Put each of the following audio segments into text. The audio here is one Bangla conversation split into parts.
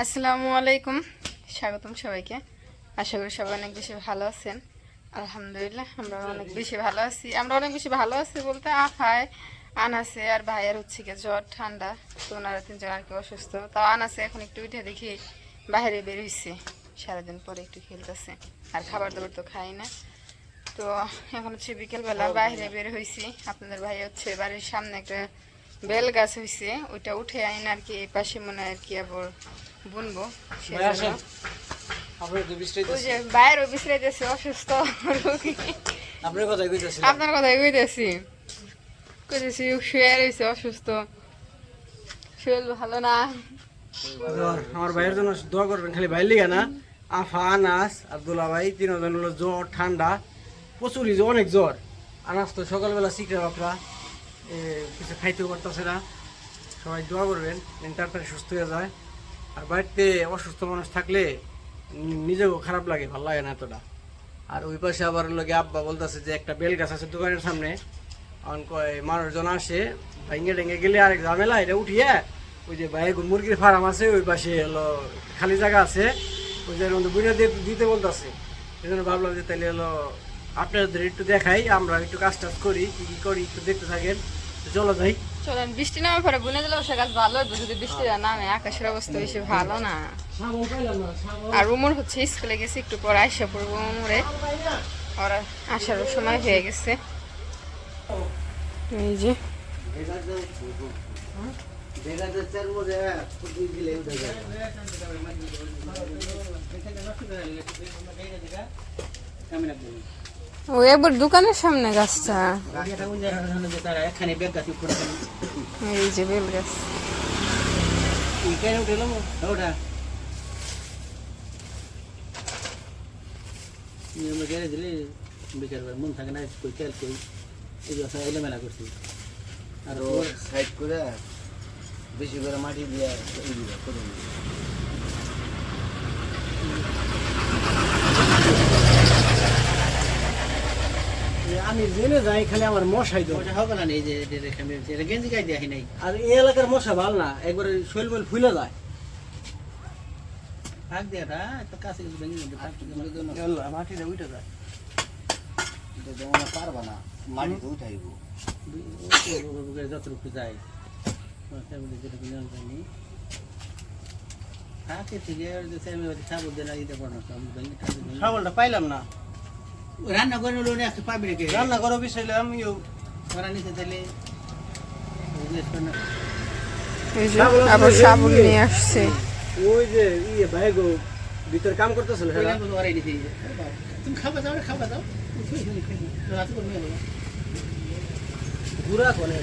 আসসালামু আলাইকুম, স্বাগতম সবাইকে। আশা করি সবাই অনেক বেশি ভালো আছেন। আলহামদুলিল্লাহ আমরা অনেক বেশি ভালো আছি। বলতে আফায় আনাসে আর ভাইয়ের হচ্ছে কি জ্বর ঠান্ডা, তো ওনারা তিনজন আর কি অসুস্থ। তাও আনাসে এখন একটু উঠে দেখি বাইরে বের হয়েছে, সারাদিন পরে একটু খেলতেছে, আর খাবার দাবার তো খাই না। তো এখন হচ্ছে বিকেলবেলা বাইরে বের হয়েছি। আপনাদের ভাই হচ্ছে বাড়ির সামনে একটা বেল গাছ হয়েছে, ওইটা উঠে আইন আর কি এই পাশে মনে হয় আর কি আবার বুনবো। বাইরে বিশ্রাইতেছে অসুস্থ রোগী। আপনার কথাই কইতেছি শুয়ে রয়েছে অসুস্থ, শরীর ভালো না। আমার ভাইয়ের জন্য দোয়া করবেন, খালি ভাইয়ের লিগা না, আফা আনাস আব্দুল্লা ভাই তিনজন হলো জ্বর ঠান্ডা প্রচুরই, অনেক জ্বর। আনাস তো সকালবেলা শিখে বাপরা কিছু খাইতেও পারতেছে না। সবাই দোয়া করবেন তাড়াতাড়ি সুস্থ হয়ে যায়। আর বাড়িতে অসুস্থ মানুষ থাকলে নিজেও খারাপ লাগে, ভালো লাগে না এতটা। আর ওই পাশে আবার লোকে আব্বা বলতেছে যে একটা বেল গাছ আছে দোকানের সামনে, মানুষজন আসে ভেঙে টেঙে গেলে আরেক ঝামেলা, এটা উঠিয়ে ওই যে ভাই মুরগির ফার্ম আছে ওই পাশে হলো খালি জায়গা আছে, ওই জায়গার মধ্যে বুঝে দিতে বলতেছে। এই জন্য ভাবলাম যে তাহলে হলো আপনাদের একটু দেখাই, আমরা একটু কাজ টাজ করি, কি করি একটু দেখতে থাকেন। চলো যাই, চলেন। বৃষ্টি নামার পরে বুনে দিলে সে গাছ ভালো হবে, যদি বৃষ্টি নামে আকাশের অবস্থা বেশি ভালো না। আর উমর হচ্ছে স্কুলে গেছে, একটু পর আইসা পড়বো উমরে, ওরা আসারও সময় হয়ে গেছে। এই যে ও একবার দোকানের সামনে গাছটা, এই যে বেল গাছ। মন থাকে না কই তেল কই এই এলে মেলা করছি। আর সাইড করে বেশি করে মাটি দিয়ে আমি জেনে যাই, খালি আমার মশাই হবে না। এই যে গেঞ্জি গাই দিয়ে নাই, আর এই এলাকার মশা ভাল না, একবারে শৈল মেল ফুলে যায়। ফাঁক দিয়ে কাছে মাটিটা উঠে যায়, পারবা না, মাটিতে উঠাইব যতটুকু যায়। শাবলটা পাইলাম না, রান্না করে পাবি নাকি? রান্না করো বিষয় আমিও নিতে চাইলে আবার শাবল নিয়ে আসছে। ওই যে ভাই গো ভিতরে কাম করতেছিল, তুমি খাবা দাও ঘুরা কোনে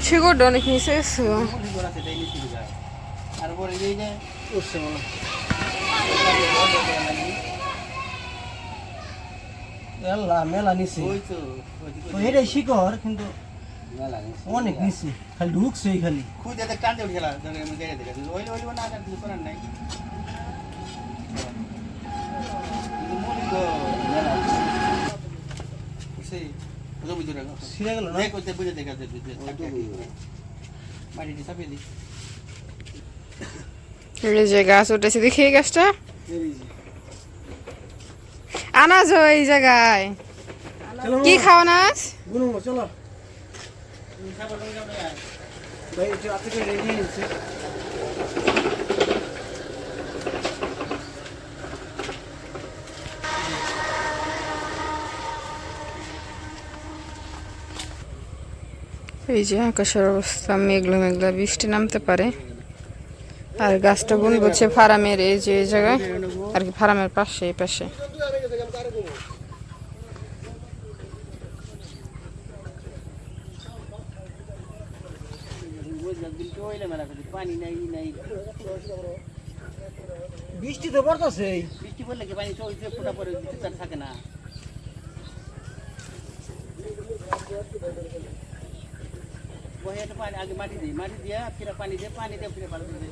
শিকড়টা অনেক নিচে গেছে। মেলা নিচে এটাই শিকড়, কিন্তু অনেক নিচে খালি ঢুকছে, খালি টানতে উঠে যে গাছ উঠেছে দেখি এই গাছটা আনাজ এই জায়গায় কি খাওয়া নাজ। চলো এই যে আকাশের অবস্থা মেঘলা মেঘলা, বৃষ্টি নামতে পারে। আর গাছটা বুনবো হচ্ছে ফার্মের এই যে জায়গায় আর কি, ফার্মের পাশে এই পাশে। বৃষ্টি তো পড়তেছে, বৃষ্টি পড়লে কি পানি চলছে, ফোটা পরে থাকে না। পানি আগে মাটি দিয়ে ফিরে পানি দিয়ে ফিরে ভালো করে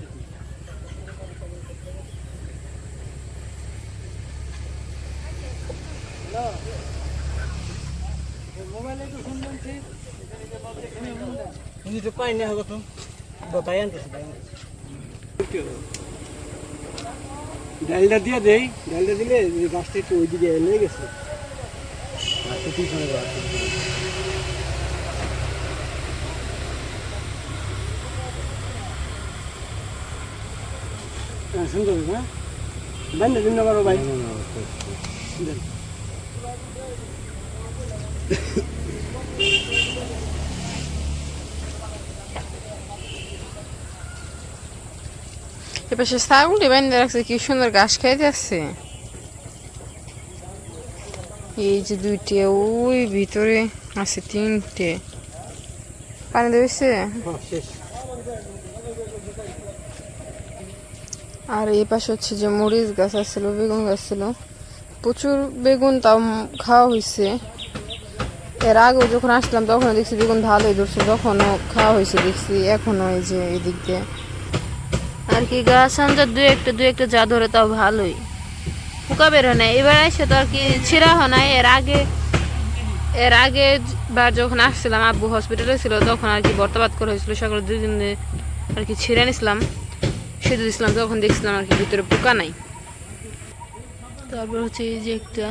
নিজে পাই না কত তাই আনতেছি ডালটা দিয়ে দেই, ডালটা দিলে গাছটা একটু ওই দিকে লেগে গেছে। আচ্ছা পিছনে সুন্দর না দেন না দিন না বারো ভাই দেন। এপাশে ছাগলটি বেঁধে রাখছে, কি সুন্দর ঘাস খাইতে আসছে। এই যে দুইটে, ওই ভিতরে আছে তিনটে। পানি দিয়েছে। আর এই পাশে হচ্ছে যে মরিচ গাছ আসছিল, বেগুন গাছ ছিল, প্রচুর বেগুন, তাও খাওয়া হয়েছে। এর আগেও যখন আসলাম তখন দেখছি বেগুন ভালোই ধরছে, তখনও খাওয়া হয়েছে দেখছি। এখনো এই যে এদিক দিয়ে আর কি গাছ আনতে দু একটা যা ধরে, তাও ভালোই পোকা বের হয় না। এবার এসে তো আর কি ছিঁড়া হয় না। এর আগে বার যখন আসছিলাম, আব্বু হসপিটালে ছিল, তখন আর কি বর্তাবাদ করা হয়েছিল। সকালে 2 দিন আর কি ছিঁড়ে নিছিলাম, সেতু দিছিলাম, তখন দেখছিলাম আর কি ভিতরে পোকা নাই। তারপর হচ্ছে এই যে একটা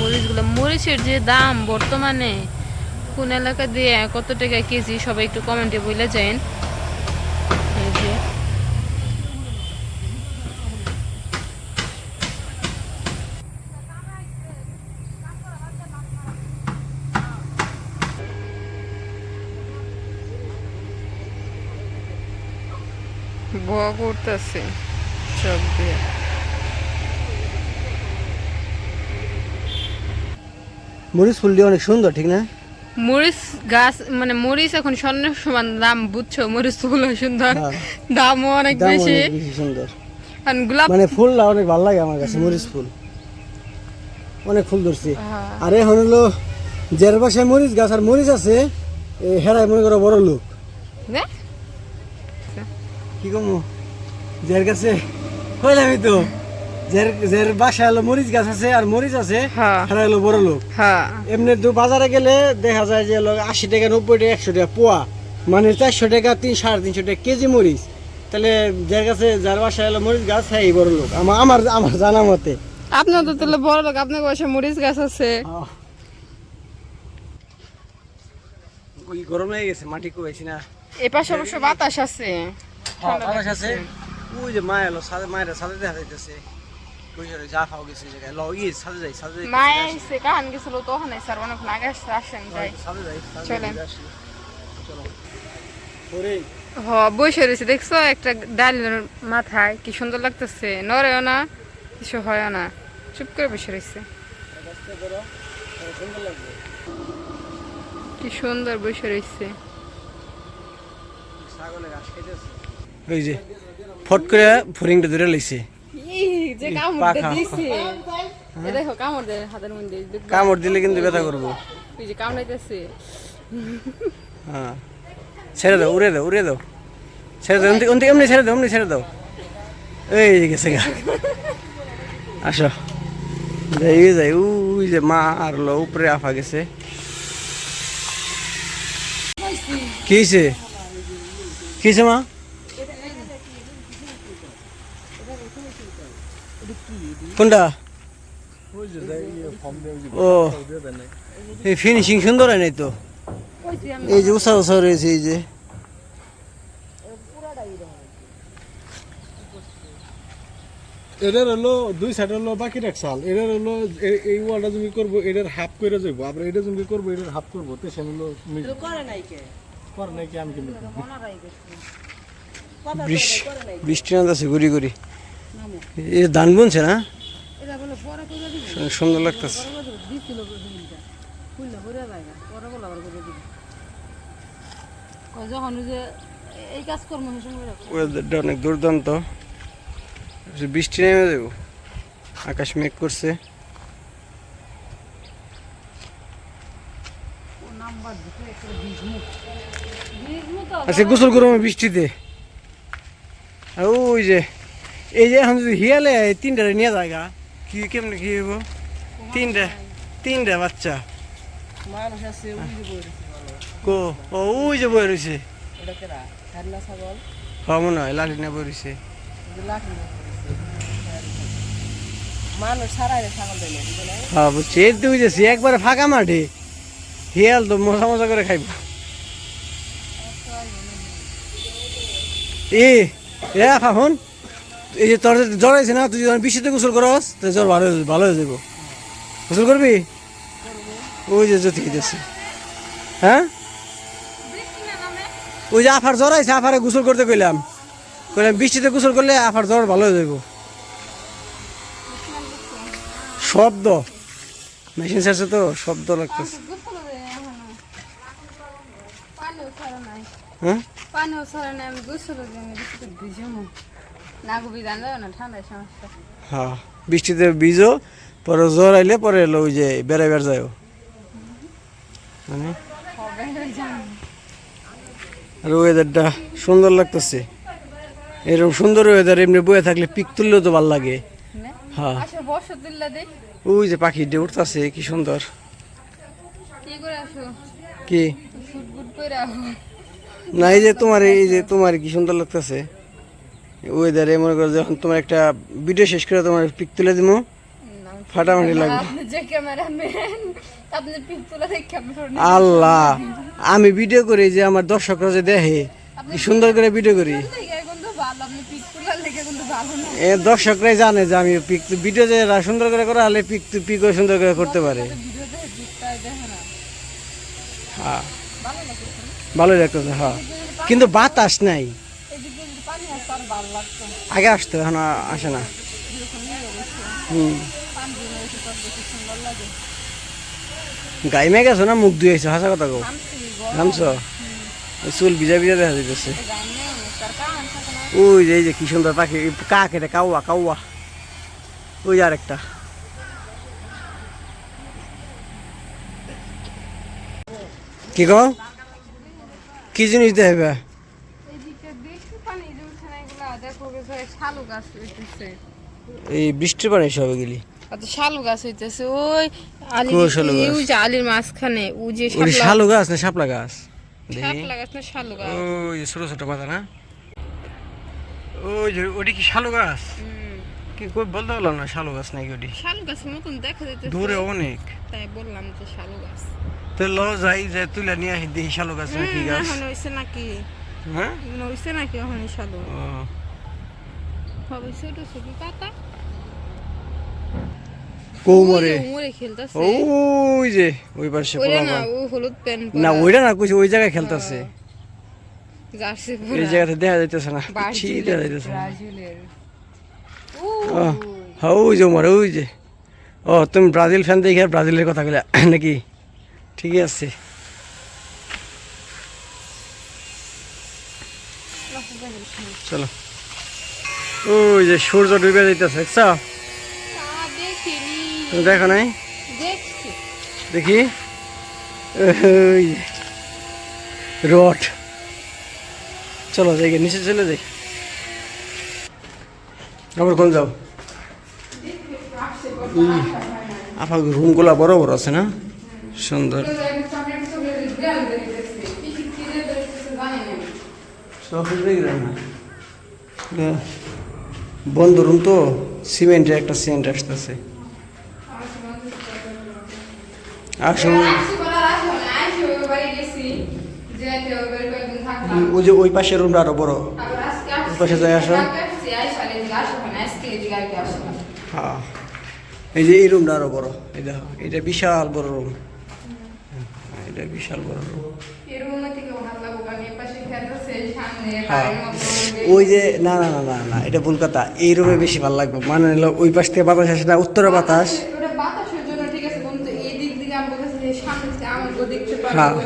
মরিচগুলো, মরিচের যে দাম বর্তমানে, কোন এলাকা দিয়ে কত টাকা কেজি, সবাই একটু কমেন্টে বলে যান। এই যে ভুয়া করতেছে চোখ দিয়ে। মরিচ ফুল দিয়ে অনেক সুন্দর, ঠিক না? মরিচ গাছ মানে মরিচ এখন স্বর্ণের সমান দাম, বুঝছো? মরিচ ফুল সুন্দর, দামও অনেক বেশি সুন্দর। আর গোলাপ মানে ফুলটা অনেক ভালো লাগে আমার কাছে, মরিচ ফুল অনেক ফুল ধরছে। আর এখন হলো যার বাসায় মরিচ গাছ আর মরিচ আছে, হেরাই মনে করো বড় লোক। কি কমু যার কাছে কইলামই তো, যার বাসায় হলো মরিচ গাছ আছে আর মরিচ আছে, হেরা হলো বড় লোক। এমনি তো বাজারে গেলে দেখা যায় যে 80 টাকা 90 টাকা 100 টাকা পোয়া, মানে 400 টাকা 300-350 টাকা কেজি মরিচ। তাহলে যার কাছে যার বাসায় হলো মরিচ গাছ, হ্যাঁ বড় লোক আমার জানা মতে। আপনার তো তাহলে বড় লোক, আপনার বাসায় মরিচ গাছ আছে। ওই গরম হয়ে গেছে, মাটি কুয়াইছি না। এই পাশে অবশ্য বাতাস আছে, বাতাস আছে। ওই যে মা এলো মায়ের সাথে দেখা যাইতেছে, যা খাও গেছে জায়গায় সাথে যাই মায় এসে কাহান গেছিল, তখন স্যার অনেক নাগে আসছে, আসেন যাই চলেন। বসে রয়েছে, দেখছো একটা ডালের মাথায়, কি সুন্দর লাগতেছে, নড়েও না, কিছু হয় না, চুপ করে বসে রয়েছে, কি সুন্দর বসে রয়েছে। ওই যে ফট করে ফরিংটা ধরে লইছে, কামড় দিলে কিন্তু ব্যথা করবো। হ্যাঁ ছেড়ে দাও, উড়ে দাও, ছেড়ে দাও, এমনি ছেড়ে দাও, ছেড়ে দাও। এই গেছে গা, আসো যাই। ওই যে মা আর উপরে আফা গেছে। কি হয়েছে মা? কোনটা? ও এই ফিনিশিং সুন্দর হয় নাই তো, এই যে উষা রয়েছে, এই যে এটার হলো 2 সাইড হলো বাকি রাখছাল, এটার হলো এই ওয়ালটা জমি করবো, এটার হাফ করে যাইব, আমরা এটা জমি করবো, এটার হাফ করবো, তো সেন হলো করে নাই কি আমি কিন্তু বৃষ্টি না আছে গুড়ি গুড়ি। এই ধান বুনছে না, সুন্দর লাগতেছে। ওয়েদারটা অনেক দুর্দান্ত, বৃষ্টি নেমে যাবো, আকাশ মেঘ করছে। আচ্ছা গোসল করবো বৃষ্টিতে। আর ওই যে এই যে এখন যদি হিয়ালে তিনটা নিয়ে জায়গা কি কেমনে কি হইব তিনটা বাচ্চা মানুষ আছে ওই যে বই রয়েছে ভালো কো ও ওই যে বই রয়েছে ওটা কেরা খান্না ছাগল হ্যাঁ মনে হয় লাঠি না বই রয়েছে লাঠি মানুষ সারাই ছাগল দেয় না হ্যাঁ বুঝছি এই তো বুঝেছি একবারে ফাঁকা মাঠে হিয়াল তো মশা মশা করে খাইব এ ফাহুন এই যে তোর জ্বর হয়েছে না তুই যখন বৃষ্টিতে গোসল করস তো জ্বর ভালো হয়ে যাবো গোসল করবি ওই যে জ্যোতি দিতেছে হ্যাঁ ওই যে আফার জ্বর আছে আফারে গোসল করতে কইলাম বৃষ্টিতে গোসল করলে আফার জ্বর ভালো হয়ে যাবো শব্দ মেশিন চাচ্ছে তো শব্দ লাগতেছে হ্যাঁ পানিও ছাড়া নাই আমি গোসল করি আমি বৃষ্টিতে ভিজবো না গো বিধান যাবে না ঠান্ডায় সমস্যা হ্যাঁ বৃষ্টিতে ভিজো পরে জ্বর আইলে পরে এলো ওই যে বেড়াইবার যায় মানে হবে জানি আর ওয়েদারটা সুন্দর লাগতেছে এরকম সুন্দর ওয়েদার এমনি বয়ে থাকলে পিক তুললেও তো ভালো লাগে হ্যাঁ আসো বসো তুললা দেখ ওই যে পাখি ডে উঠতেছে কি সুন্দর কি করে আসো কি ফুট ফুট করে আসো না এই যে তোমার কি সুন্দর লাগতেছে ওয়েদারে মনে করো যখন তোমার একটা ভিডিও শেষ করে তোমার পিক তুলে দিব ফাটাফাটি লাগবে আপনি যে ক্যামেরাম্যান আপনি পিক তোলা দেখে আমি আল্লাহ আমি ভিডিও করি যে আমার দর্শকরা যে দেখে কি সুন্দর করে ভিডিও করি কিন্তু ভালো আপনি পিক তোলা লেগে কিন্তু ভালো না এ দর্শকরাই জানে যে আমি পিক ভিডিও যে সুন্দর করে করা হলে পিকও সুন্দর করে করতে পারে ভিডিওতে দিকটাই দেখে না হ্যাঁ ভালো লাগে ভালোই লাগতেছে হ্যাঁ কিন্তু বাতাস নাই এদিকে যদি পানি আসতো আর ভালো লাগতো আগে আসতো এখন আসে না হুম পানি দিয়ে এসে তো বেশি সুন্দর লাগে গাই মেয়ে গেছো না মুখ ধুয়েছো হাসা কথা কো আমসি নামছ চুল ভিজা ভিজা দেখা যাইতেছে গানে তার কান থাকে না ওই যে এই যে কি সুন্দর পাখি কাক এটা কাউয়া কাউয়া ওই আর একটা কি গো কি জিনিস দেখবে এদিকে বেশি পানি জমছে না এগুলা দেখো শালু গাছ হইতেছে এই বৃষ্টির পানি সব গেলি আচ্ছা শালু গাছ হইতেছে ওই আলি কই শালু গাছ? ওই যে আলির মাঝখানে ওই যে ওই শালু গাছ না শাপলা গাছ শাপলা গাছ না শালু গাছ ওই যে ছোট ছোট পাতা না ওই যে ওটি কি শালু গাছ কি কই বলতে পারলাম না শালু গাছ নাকি ওটি শালু গাছের মতন দেখা যাইতেছে দূরে অনেক তাই বললাম যে শালু গাছ তো ল যাই যে তুলে নিয়ে আসি দেখি শালু গাছ নাকি গাছ এখন হইছে নাকি হ্যাঁ হইছে নাকি এখন শালু ও, হবে ছোট ছোট পাতা কৌমরে উমরে খেলতেছে ওই যে ওই পাশে ওইটা না পোলাপান। ও হলুদ প্যান্ট না ওইটা না কইছে ওই জায়গায় খেলতেছে জার্সি এই জায়গাতে দেখা যাইতেছে না ছি ব্রাজিলের দেখা যাইতেছে না ব্রাজিলের ও, হ্যাঁ ওই যে ওমর ওই যে ও তুমি ব্রাজিল ফ্যান দেখে ব্রাজিলের কথা বলে নাকি ঠিকই আছে চলো ওই যে সূর্য ডুবে যাইতেছে দেখছো দেখিনি তুমি দেখো নাই দেখছি দেখি ওই রড চলো যাই গে, নিচে চলে যাই আবার কোন যাও আপা রুমগুলা বড় বড় আছে না সুন্দর বন্ধ রুম তো সিমেন্টের একটা সেন্ট আসতেছে আসলে ওই যে ওই পাশের রুমটা আরো বড় ওই পাশে যাই আসো হ্যাঁ এই যে এই রুমটা আরো বড় এই দেখো এটা বিশাল বড় রুম এটা বিশাল বড় রুম হ্যাঁ ওই যে না না না না না এটা ভুল কথা এই রুমে বেশি ভালো লাগবে মানে হলো ওই পাশ থেকে বাতাস আসে না উত্তরে বাতাস বাতাসের জন্য ঠিক আছে বন্ধু এই দিক দিকে আমি বলতেছি যে সামনে থেকে আমাকে দেখতে হ্যাঁ। পারবো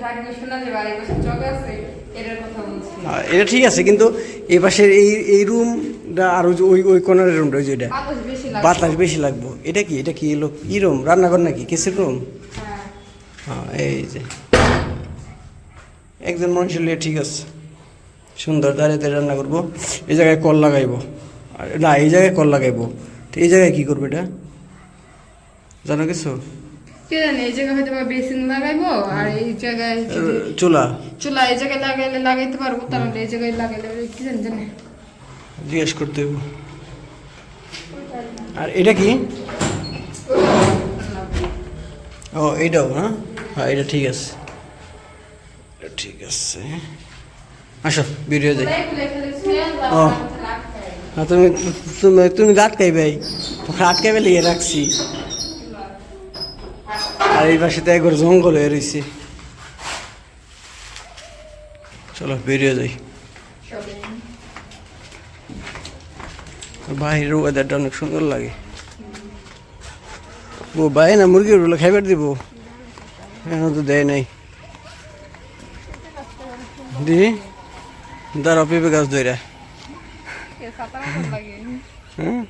ডাকলে শোনা যাবে আর এই পাশে চক আছে এটার কথা বলছি হ্যাঁ, এটা ঠিক আছে কিন্তু এই পাশের এই রুমটা আর ওই যে ওই কর্নারের রুমটা ওই যে এটা বাতাস বেশি লাগে বাতাস বেশি লাগবে এটা কি এলো কি রুম রান্নাঘর নাকি কিসের রুম হ্যাঁ হ্যাঁ এই যে একজন মানুষের লিয়ে ঠিক আছে সুন্দর দাঁড়িয়ে দাঁড়িয়ে রান্না করবো এই জায়গায় কল লাগাইবো না এই জায়গায় কল লাগাইবো, তো এই জায়গায় কি করবে এটা জানো কিছু? কে জানে, এই জায়গায় হয়তো বা বেসিন লাগাইবো, আর এই জায়গায় যদি চুলা চুলা এই জায়গায় লাগাইলে লাগাইতে পারবো, তাহলে এই জায়গায় লাগাইলে কি জানি জানে। জিজ্ঞেস করতে হইব। আর এটা কি? ও এইটাও না, হ্যাঁ এটা ঠিক আছে, এটা ঠিক আছে। আসো ভিডিও যাই। ও হ্যাঁ, তুমি তুমি তুমি গাত খাইবে, আটকাইবে লিয়ে রাখছি। আর এই পাশে তো একবার জঙ্গল হয়ে রয়েছে। চলো বেরিয়ে যাই। বাইরের ওয়েদারটা অনেক সুন্দর লাগে। ও ভাই না মুরগির ওগুলো খাইবার দিব, এখন তো দেয় নাই। দি দাঁড়াও, পেঁপে গাছ ধরে। হ্যাঁ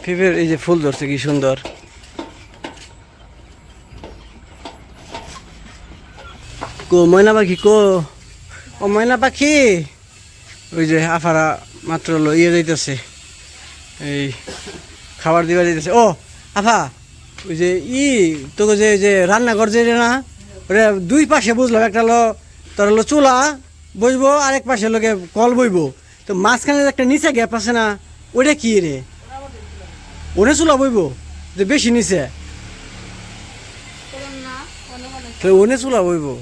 পেঁপের এই যে ফুল ধরছে কি সুন্দর। কো ময়না পাখি কো, ও ময়না পাখি, ওই যে আফারা মাত্র ইয়ে যাইতেছে, এই খাবার দিবা যাইতেছে। ও আফা, ওই যে তোকে যে যে রান্নাঘর যে না, ওটা দুই পাশে বুঝলাম, একটা হলো তোর হলো চুলা বইবো, আরেক পাশে লোকে কল বইবো, তো মাঝখানে একটা নিচে গ্যাপ আছে না, ওইটা কি রে? ওনে চুলা বইবো যে বেশি নিচে, ওনে চুলা বইবো।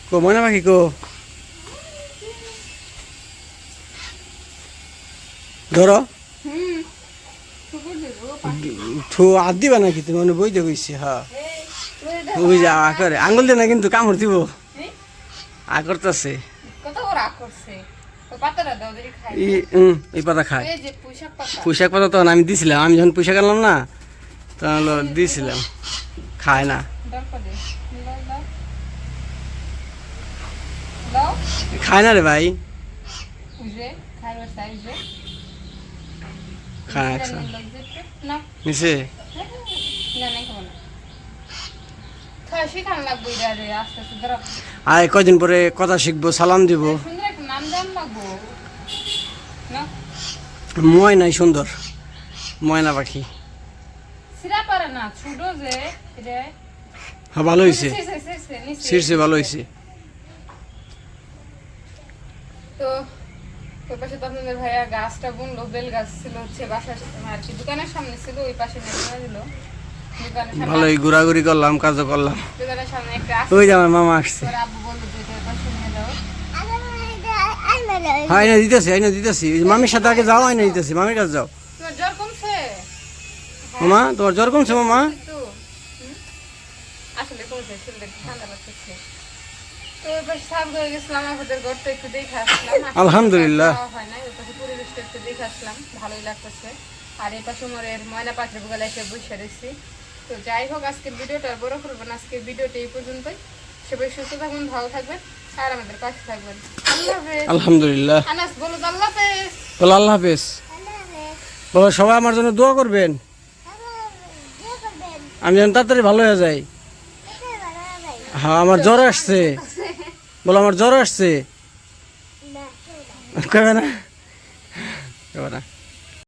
কো ময়না পাখি কো, ধরো হাত দিবা নাকি তুমি? মানে বই দিয়ে গেছি। হ্যাঁ ওই যে করে আঙুল দিয়ে না কিন্তু কামড় দিব, আ করতেছে। এই পাতা খায়, পুঁইশাক পাতা তখন আমি দিছিলাম, আমি যখন পুঁইশাক আনলাম না তাহলে দিছিলাম, খায় না, খায় না রে ভাই, খায় নিচে। আর কয়দিন পরে কথা শিখবো, সালাম দিব। ময়নাই সুন্দর, ময়না পাখি। হ্যাঁ ভালো হয়েছে, শীর্ষে ভালো হয়েছে। তো ওই পাশে তো আপনাদের ভাইয়া গাছটা বুনলো, বেল গাছ ছিল হচ্ছে বাসার আর কি দোকানের সামনে ছিল, ওই পাশে নেমে দিল। ভালোই ঘোরাঘুরি করলাম, কাজও করলাম। দোকানের সামনে একটা ওই যে আমার মামা আসছে। আব্বু বললো যে এটা পাশে নিয়ে যাও। হ্যাঁ আইনা দিতেছি, আইনা দিতেছি। মামির সাথে আগে যাও, আইনা দিতেছি, মামির কাছে যাও। তোমার জ্বর কমছে? মামা তোমার জ্বর কমছে? মামা একটু আসলে কমছে, শরীরে ঠান্ডা লাগতেছে। তো ওই পাশে সাপ হয়ে গেছিলাম, আমাদের ঘরটা একটু দেখে আসলাম। আলহামদুলিল্লাহ। হয় না, ওই পাশে পরিবেশটা একটু দেখে আসলাম, ভালোই লাগতেছে। আর এই পাশে মোরের ময়না পাখির বগলে এসে বসে রয়েছি। তো যাই হোক, আজকের ভিডিওটা বড় করবো না, আজকের ভিডিওটা এই পর্যন্তই। সবাই সুস্থ থাকবেন, ভালো থাকবেন, আর আমাদের পাশে থাকবেন। আল্লাহ হাফেজ। আলহামদুলিল্লাহ। আনাস বলো তো আল্লাহ হাফেজ। বলো আল্লাহ হাফেজ। বলো সবাই আমার জন্য দোয়া করবেন, আমি যেন তাড়াতাড়ি ভালো হয়ে যাই। হ্যাঁ আমার জ্বর আসছে, বলো আমার জ্বর আসছে। কবে না, কবে না।